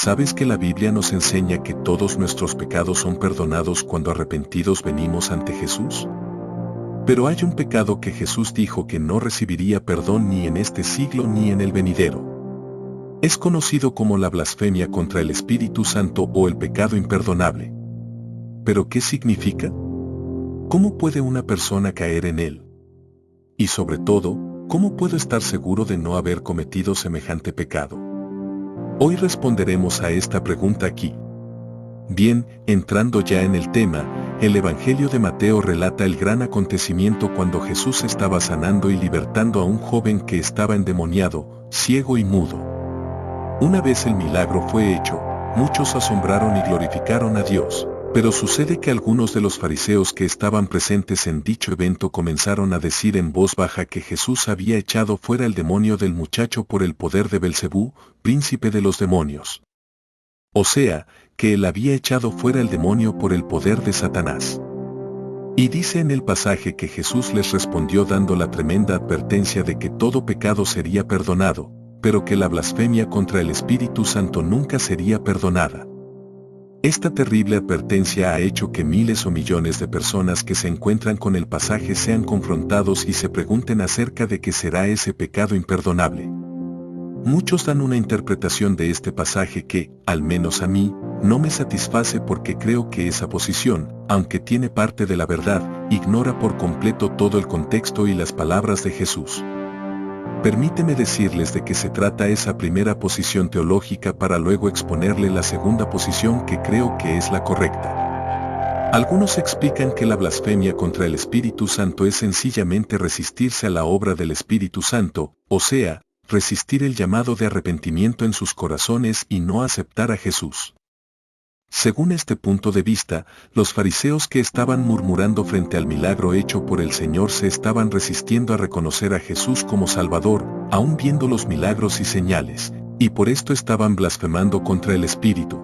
¿Sabes que la Biblia nos enseña que todos nuestros pecados son perdonados cuando arrepentidos venimos ante Jesús? Pero hay un pecado que Jesús dijo que no recibiría perdón ni en este siglo ni en el venidero. Es conocido como la blasfemia contra el Espíritu Santo o el pecado imperdonable. ¿Pero qué significa? ¿Cómo puede una persona caer en él? Y sobre todo, ¿cómo puedo estar seguro de no haber cometido semejante pecado? Hoy responderemos a esta pregunta aquí. Bien, entrando ya en el tema, el Evangelio de Mateo relata el gran acontecimiento cuando Jesús estaba sanando y libertando a un joven que estaba endemoniado, ciego y mudo. Una vez el milagro fue hecho, muchos asombraron y glorificaron a Dios, pero sucede que algunos de los fariseos que estaban presentes en dicho evento comenzaron a decir en voz baja que Jesús había echado fuera el demonio del muchacho por el poder de Belcebú, príncipe de los demonios. O sea, que él había echado fuera el demonio por el poder de Satanás. Y dice en el pasaje que Jesús les respondió dando la tremenda advertencia de que todo pecado sería perdonado, pero que la blasfemia contra el Espíritu Santo nunca sería perdonada. Esta terrible advertencia ha hecho que miles o millones de personas que se encuentran con el pasaje sean confrontados y se pregunten acerca de qué será ese pecado imperdonable. Muchos dan una interpretación de este pasaje que, al menos a mí, no me satisface porque creo que esa posición, aunque tiene parte de la verdad, ignora por completo todo el contexto y las palabras de Jesús. Permíteme decirles de qué se trata esa primera posición teológica para luego exponerle la segunda posición que creo que es la correcta. Algunos explican que la blasfemia contra el Espíritu Santo es sencillamente resistirse a la obra del Espíritu Santo, o sea, resistir el llamado de arrepentimiento en sus corazones y no aceptar a Jesús. Según este punto de vista, los fariseos que estaban murmurando frente al milagro hecho por el Señor se estaban resistiendo a reconocer a Jesús como Salvador, aun viendo los milagros y señales, y por esto estaban blasfemando contra el Espíritu.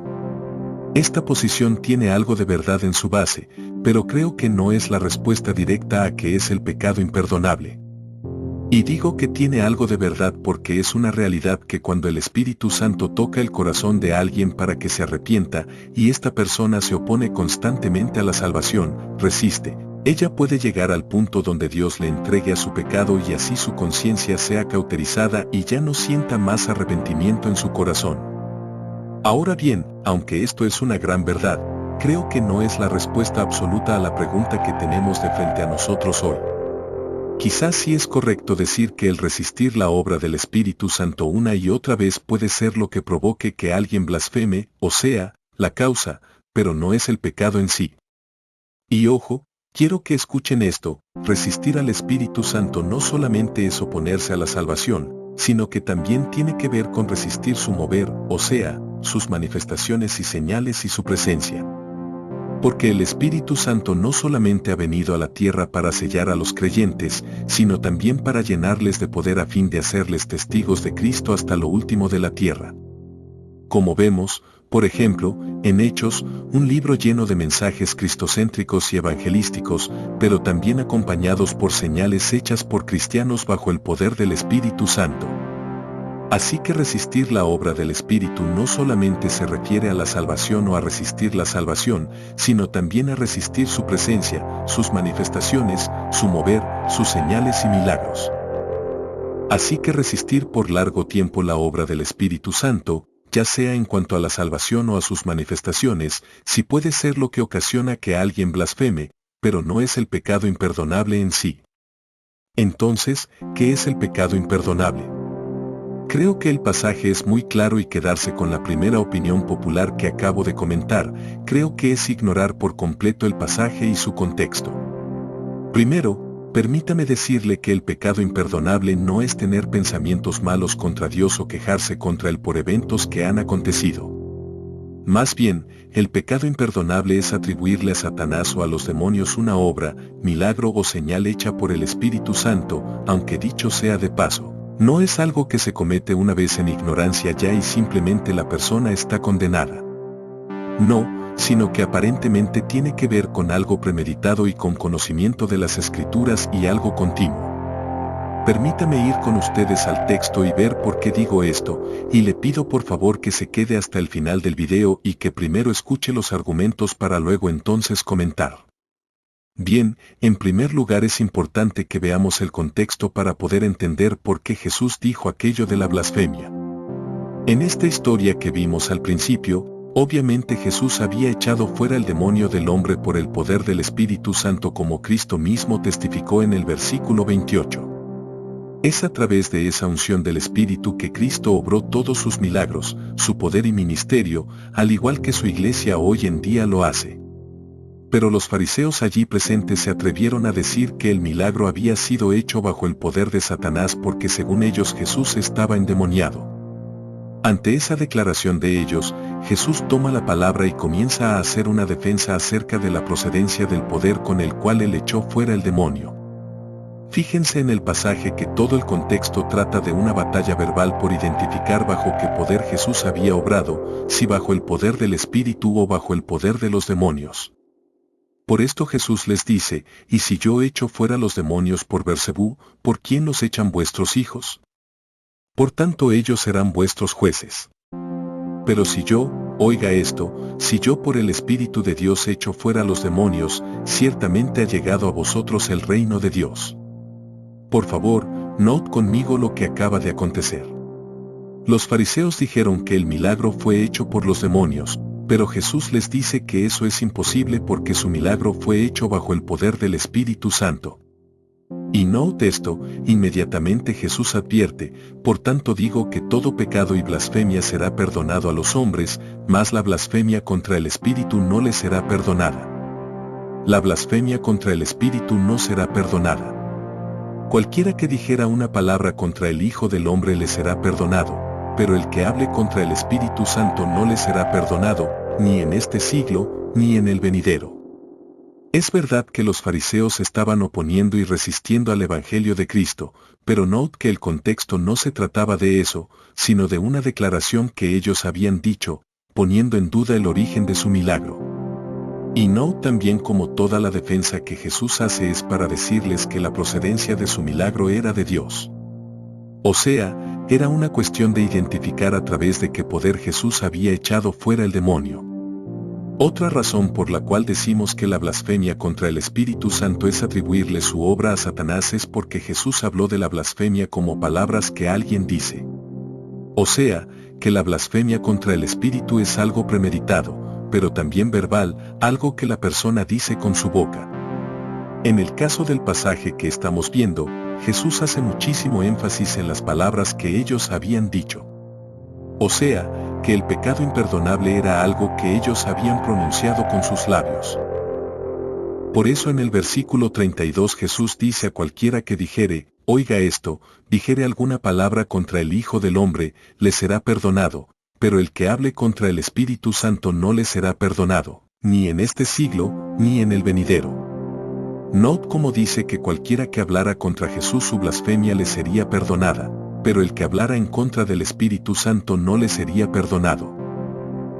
Esta posición tiene algo de verdad en su base, pero creo que no es la respuesta directa a qué es el pecado imperdonable. Y digo que tiene algo de verdad porque es una realidad que cuando el Espíritu Santo toca el corazón de alguien para que se arrepienta, y esta persona se opone constantemente a la salvación, resiste, ella puede llegar al punto donde Dios le entregue a su pecado y así su conciencia sea cauterizada y ya no sienta más arrepentimiento en su corazón. Ahora bien, aunque esto es una gran verdad, creo que no es la respuesta absoluta a la pregunta que tenemos de frente a nosotros hoy. Quizás sí es correcto decir que el resistir la obra del Espíritu Santo una y otra vez puede ser lo que provoque que alguien blasfeme, o sea, la causa, pero no es el pecado en sí. Y ojo, quiero que escuchen esto, resistir al Espíritu Santo no solamente es oponerse a la salvación, sino que también tiene que ver con resistir su mover, o sea, sus manifestaciones y señales y su presencia. Porque el Espíritu Santo no solamente ha venido a la tierra para sellar a los creyentes, sino también para llenarles de poder a fin de hacerles testigos de Cristo hasta lo último de la tierra. Como vemos, por ejemplo, en Hechos, un libro lleno de mensajes cristocéntricos y evangelísticos, pero también acompañados por señales hechas por cristianos bajo el poder del Espíritu Santo. Así que resistir la obra del Espíritu no solamente se refiere a la salvación o a resistir la salvación, sino también a resistir su presencia, sus manifestaciones, su mover, sus señales y milagros. Así que resistir por largo tiempo la obra del Espíritu Santo, ya sea en cuanto a la salvación o a sus manifestaciones, sí puede ser lo que ocasiona que alguien blasfeme, pero no es el pecado imperdonable en sí. Entonces, ¿qué es el pecado imperdonable? Creo que el pasaje es muy claro y quedarse con la primera opinión popular que acabo de comentar, creo que es ignorar por completo el pasaje y su contexto. Primero, permítame decirle que el pecado imperdonable no es tener pensamientos malos contra Dios o quejarse contra Él por eventos que han acontecido. Más bien, el pecado imperdonable es atribuirle a Satanás o a los demonios una obra, milagro o señal hecha por el Espíritu Santo, aunque dicho sea de paso. No es algo que se comete una vez en ignorancia ya y simplemente la persona está condenada. No, sino que aparentemente tiene que ver con algo premeditado y con conocimiento de las Escrituras y algo continuo. Permítame ir con ustedes al texto y ver por qué digo esto, y le pido por favor que se quede hasta el final del video y que primero escuche los argumentos para luego entonces comentar. Bien, en primer lugar es importante que veamos el contexto para poder entender por qué Jesús dijo aquello de la blasfemia. En esta historia que vimos al principio, obviamente Jesús había echado fuera el demonio del hombre por el poder del Espíritu Santo como Cristo mismo testificó en el versículo 28. Es a través de esa unción del Espíritu que Cristo obró todos sus milagros, su poder y ministerio, al igual que su iglesia hoy en día lo hace. Pero los fariseos allí presentes se atrevieron a decir que el milagro había sido hecho bajo el poder de Satanás porque según ellos Jesús estaba endemoniado. Ante esa declaración de ellos, Jesús toma la palabra y comienza a hacer una defensa acerca de la procedencia del poder con el cual él echó fuera el demonio. Fíjense en el pasaje que todo el contexto trata de una batalla verbal por identificar bajo qué poder Jesús había obrado, si bajo el poder del Espíritu o bajo el poder de los demonios. Por esto Jesús les dice, ¿y si yo echo fuera los demonios por Beelzebú, por quién los echan vuestros hijos? Por tanto ellos serán vuestros jueces. Pero si yo, oiga esto, si yo por el Espíritu de Dios echo fuera los demonios, ciertamente ha llegado a vosotros el reino de Dios. Por favor, notad conmigo lo que acaba de acontecer. Los fariseos dijeron que el milagro fue hecho por los demonios, pero Jesús les dice que eso es imposible porque su milagro fue hecho bajo el poder del Espíritu Santo. Y notad esto, inmediatamente Jesús advierte, por tanto digo que todo pecado y blasfemia será perdonado a los hombres, mas la blasfemia contra el Espíritu no les será perdonada. La blasfemia contra el Espíritu no será perdonada. Cualquiera que dijera una palabra contra el Hijo del Hombre le será perdonado, pero el que hable contra el Espíritu Santo no le será perdonado, ni en este siglo, ni en el venidero. Es verdad que los fariseos estaban oponiendo y resistiendo al Evangelio de Cristo, pero notad que el contexto no se trataba de eso, sino de una declaración que ellos habían dicho, poniendo en duda el origen de su milagro. Y no también como toda la defensa que Jesús hace es para decirles que la procedencia de su milagro era de Dios. O sea, era una cuestión de identificar a través de qué poder Jesús había echado fuera el demonio. Otra razón por la cual decimos que la blasfemia contra el Espíritu Santo es atribuirle su obra a Satanás es porque Jesús habló de la blasfemia como palabras que alguien dice. O sea, que la blasfemia contra el Espíritu es algo premeditado, pero también verbal, algo que la persona dice con su boca. En el caso del pasaje que estamos viendo, Jesús hace muchísimo énfasis en las palabras que ellos habían dicho. O sea, que el pecado imperdonable era algo que ellos habían pronunciado con sus labios. Por eso en el versículo 32 Jesús dice a cualquiera que dijere, oiga esto, dijere alguna palabra contra el Hijo del Hombre, le será perdonado, pero el que hable contra el Espíritu Santo no le será perdonado, ni en este siglo, ni en el venidero. Notad cómo dice que cualquiera que hablara contra Jesús su blasfemia le sería perdonada, pero el que hablara en contra del Espíritu Santo no le sería perdonado.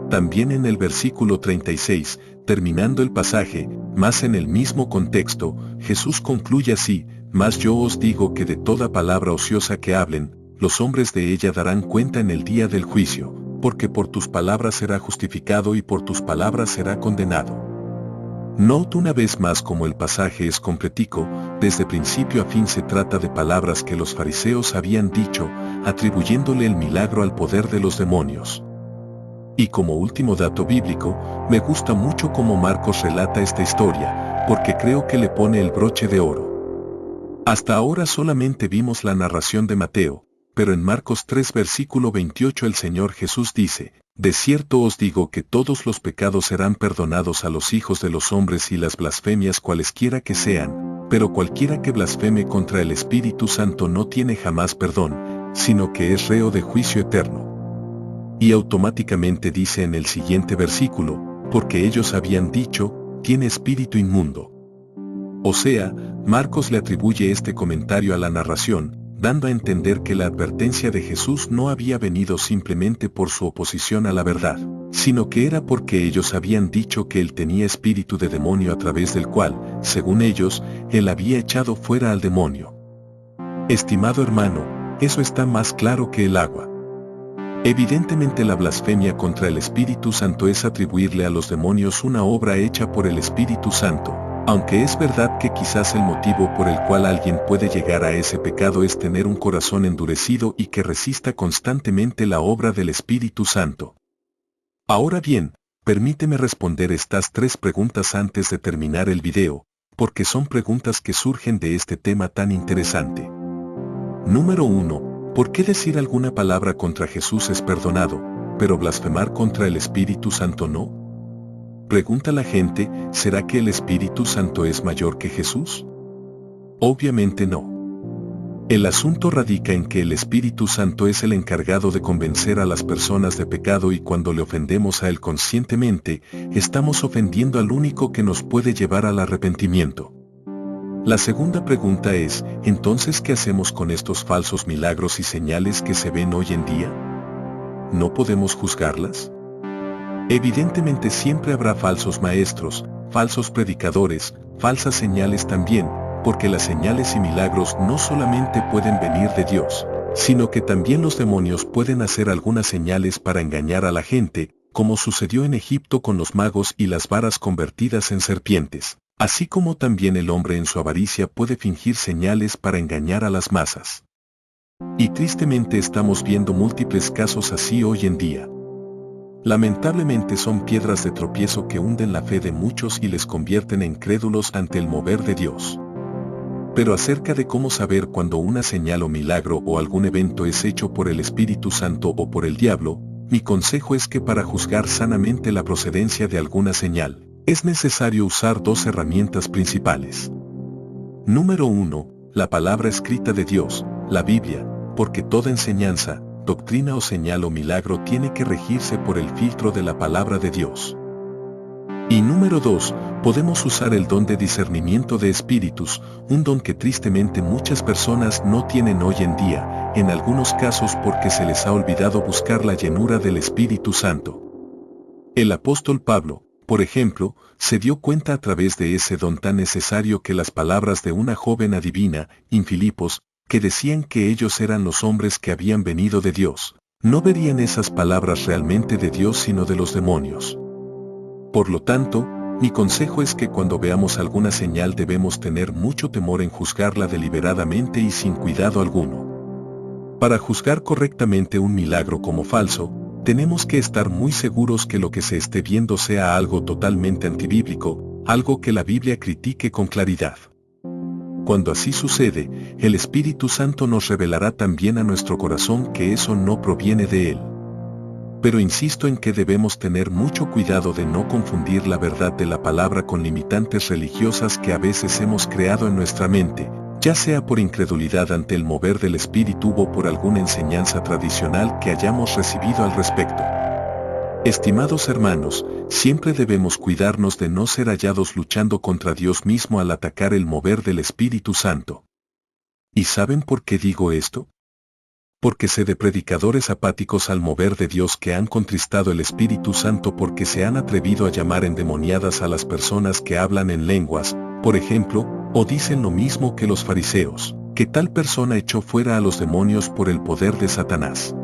También en el versículo 36, terminando el pasaje, más en el mismo contexto, Jesús concluye así, mas yo os digo que de toda palabra ociosa que hablen, los hombres de ella darán cuenta en el día del juicio, porque por tus palabras será justificado y por tus palabras será condenado. Nota una vez más como el pasaje es completico, desde principio a fin se trata de palabras que los fariseos habían dicho, atribuyéndole el milagro al poder de los demonios. Y como último dato bíblico, me gusta mucho cómo Marcos relata esta historia, porque creo que le pone el broche de oro. Hasta ahora solamente vimos la narración de Mateo, pero en Marcos 3 versículo 28 el Señor Jesús dice, de cierto os digo que todos los pecados serán perdonados a los hijos de los hombres y las blasfemias cualesquiera que sean, pero cualquiera que blasfeme contra el Espíritu Santo no tiene jamás perdón, sino que es reo de juicio eterno. Y automáticamente dice en el siguiente versículo, porque ellos habían dicho, tiene espíritu inmundo. O sea, Marcos le atribuye este comentario a la narración, dando a entender que la advertencia de Jesús no había venido simplemente por su oposición a la verdad, sino que era porque ellos habían dicho que él tenía espíritu de demonio a través del cual, según ellos, él había echado fuera al demonio. Estimado hermano, eso está más claro que el agua. Evidentemente la blasfemia contra el Espíritu Santo es atribuirle a los demonios una obra hecha por el Espíritu Santo, aunque es verdad que quizás el motivo por el cual alguien puede llegar a ese pecado es tener un corazón endurecido y que resista constantemente la obra del Espíritu Santo. Ahora bien, permíteme responder estas 3 preguntas antes de terminar el video, porque son preguntas que surgen de este tema tan interesante. Número 1. ¿Por qué decir alguna palabra contra Jesús es perdonado, pero blasfemar contra el Espíritu Santo no? Pregunta la gente, ¿será que el Espíritu Santo es mayor que Jesús? Obviamente no. El asunto radica en que el Espíritu Santo es el encargado de convencer a las personas de pecado y cuando le ofendemos a Él conscientemente, estamos ofendiendo al único que nos puede llevar al arrepentimiento. La segunda pregunta es, ¿entonces qué hacemos con estos falsos milagros y señales que se ven hoy en día? ¿No podemos juzgarlas? Evidentemente siempre habrá falsos maestros, falsos predicadores, falsas señales también, porque las señales y milagros no solamente pueden venir de Dios, sino que también los demonios pueden hacer algunas señales para engañar a la gente, como sucedió en Egipto con los magos y las varas convertidas en serpientes, así como también el hombre en su avaricia puede fingir señales para engañar a las masas. Y tristemente estamos viendo múltiples casos así hoy en día. Lamentablemente son piedras de tropiezo que hunden la fe de muchos y les convierten en crédulos ante el mover de Dios. Pero acerca de cómo saber cuando una señal o milagro o algún evento es hecho por el Espíritu Santo o por el diablo, mi consejo es que para juzgar sanamente la procedencia de alguna señal, es necesario usar 2 herramientas principales. Número 1, la palabra escrita de Dios, la Biblia, porque toda enseñanza, doctrina o señal o milagro tiene que regirse por el filtro de la palabra de Dios. Y número 2, podemos usar el don de discernimiento de espíritus, un don que tristemente muchas personas no tienen hoy en día, en algunos casos porque se les ha olvidado buscar la llenura del Espíritu Santo. El apóstol Pablo, por ejemplo, se dio cuenta a través de ese don tan necesario que las palabras de una joven adivina, en Filipos, que decían que ellos eran los hombres que habían venido de Dios, no verían esas palabras realmente de Dios sino de los demonios. Por lo tanto, mi consejo es que cuando veamos alguna señal debemos tener mucho temor en juzgarla deliberadamente y sin cuidado alguno. Para juzgar correctamente un milagro como falso, tenemos que estar muy seguros que lo que se esté viendo sea algo totalmente antibíblico, algo que la Biblia critique con claridad. Cuando así sucede, el Espíritu Santo nos revelará también a nuestro corazón que eso no proviene de Él. Pero insisto en que debemos tener mucho cuidado de no confundir la verdad de la palabra con limitantes religiosas que a veces hemos creado en nuestra mente, ya sea por incredulidad ante el mover del Espíritu o por alguna enseñanza tradicional que hayamos recibido al respecto. Estimados hermanos, siempre debemos cuidarnos de no ser hallados luchando contra Dios mismo al atacar el mover del Espíritu Santo. ¿Y saben por qué digo esto? Porque sé de predicadores apáticos al mover de Dios que han contristado el Espíritu Santo porque se han atrevido a llamar endemoniadas a las personas que hablan en lenguas, por ejemplo, o dicen lo mismo que los fariseos, que tal persona echó fuera a los demonios por el poder de Satanás.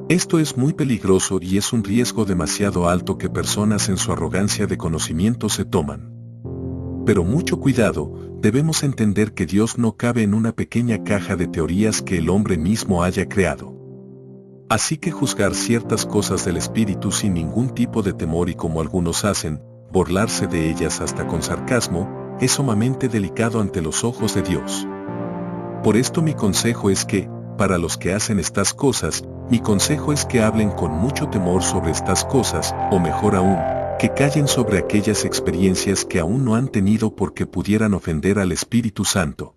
Esto es muy peligroso y es un riesgo demasiado alto que personas en su arrogancia de conocimiento se toman. Pero mucho cuidado, debemos entender que Dios no cabe en una pequeña caja de teorías que el hombre mismo haya creado. Así que juzgar ciertas cosas del Espíritu sin ningún tipo de temor y como algunos hacen, burlarse de ellas hasta con sarcasmo, es sumamente delicado ante los ojos de Dios. Por esto mi consejo es que, para los que hacen estas cosas, mi consejo es que hablen con mucho temor sobre estas cosas, o mejor aún, que callen sobre aquellas experiencias que aún no han tenido porque pudieran ofender al Espíritu Santo.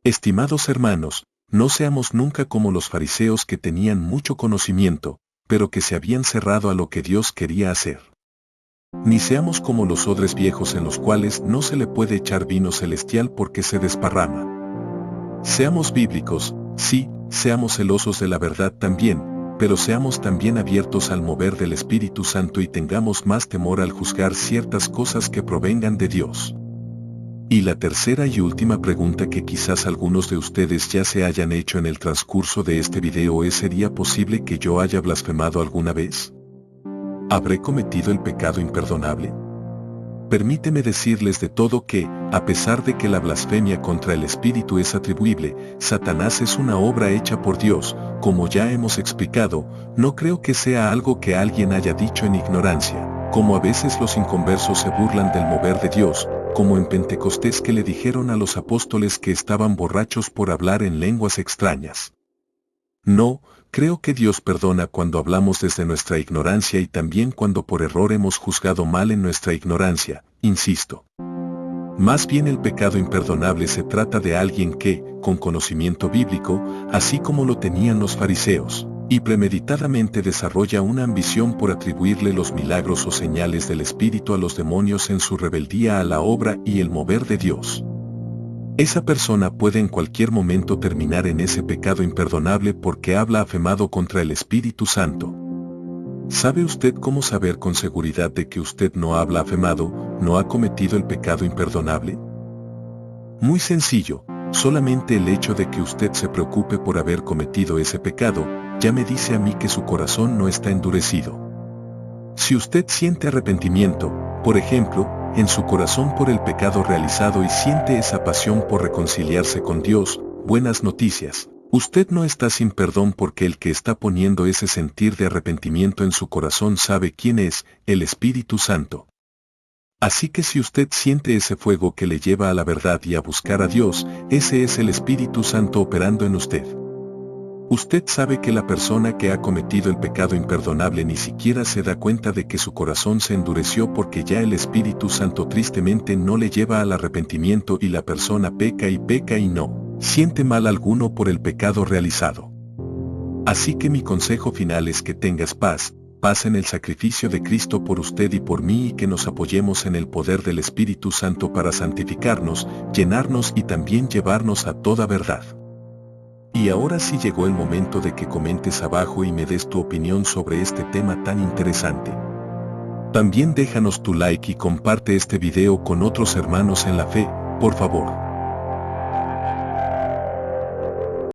Estimados hermanos, no seamos nunca como los fariseos que tenían mucho conocimiento, pero que se habían cerrado a lo que Dios quería hacer. Ni seamos como los odres viejos en los cuales no se le puede echar vino celestial porque se desparrama. Seamos bíblicos, sí, seamos celosos de la verdad también, pero seamos también abiertos al mover del Espíritu Santo y tengamos más temor al juzgar ciertas cosas que provengan de Dios. Y la tercera y última pregunta que quizás algunos de ustedes ya se hayan hecho en el transcurso de este video es: ¿sería posible que yo haya blasfemado alguna vez? ¿Habré cometido el pecado imperdonable? Permíteme decirles de todo que, a pesar de que la blasfemia contra el Espíritu es atribuible, Satanás es una obra hecha por Dios. Como ya hemos explicado, no creo que sea algo que alguien haya dicho en ignorancia, como a veces los inconversos se burlan del mover de Dios, como en Pentecostés que le dijeron a los apóstoles que estaban borrachos por hablar en lenguas extrañas. No, creo que Dios perdona cuando hablamos desde nuestra ignorancia y también cuando por error hemos juzgado mal en nuestra ignorancia, insisto. Más bien el pecado imperdonable se trata de alguien que, con conocimiento bíblico, así como lo tenían los fariseos, y premeditadamente desarrolla una ambición por atribuirle los milagros o señales del Espíritu a los demonios en su rebeldía a la obra y el mover de Dios. Esa persona puede en cualquier momento terminar en ese pecado imperdonable porque habla afemado contra el Espíritu Santo. ¿Sabe usted cómo saber con seguridad de que usted no habla afemado, no ha cometido el pecado imperdonable? Muy sencillo, solamente el hecho de que usted se preocupe por haber cometido ese pecado, ya me dice a mí que su corazón no está endurecido. Si usted siente arrepentimiento, por ejemplo, en su corazón por el pecado realizado y siente esa pasión por reconciliarse con Dios, buenas noticias. Usted no está sin perdón porque el que está poniendo ese sentir de arrepentimiento en su corazón sabe quién es, el Espíritu Santo. Así que si usted siente ese fuego que le lleva a la verdad y a buscar a Dios, ese es el Espíritu Santo operando en usted. Usted sabe que la persona que ha cometido el pecado imperdonable ni siquiera se da cuenta de que su corazón se endureció porque ya el Espíritu Santo tristemente no le lleva al arrepentimiento y la persona peca y no siente mal alguno por el pecado realizado. Así que mi consejo final es que tengas paz en el sacrificio de Cristo por usted y por mí y que nos apoyemos en el poder del Espíritu Santo para santificarnos, llenarnos y también llevarnos a toda verdad. Y ahora sí llegó el momento de que comentes abajo y me des tu opinión sobre este tema tan interesante. También déjanos tu like y comparte este video con otros hermanos en la fe, por favor.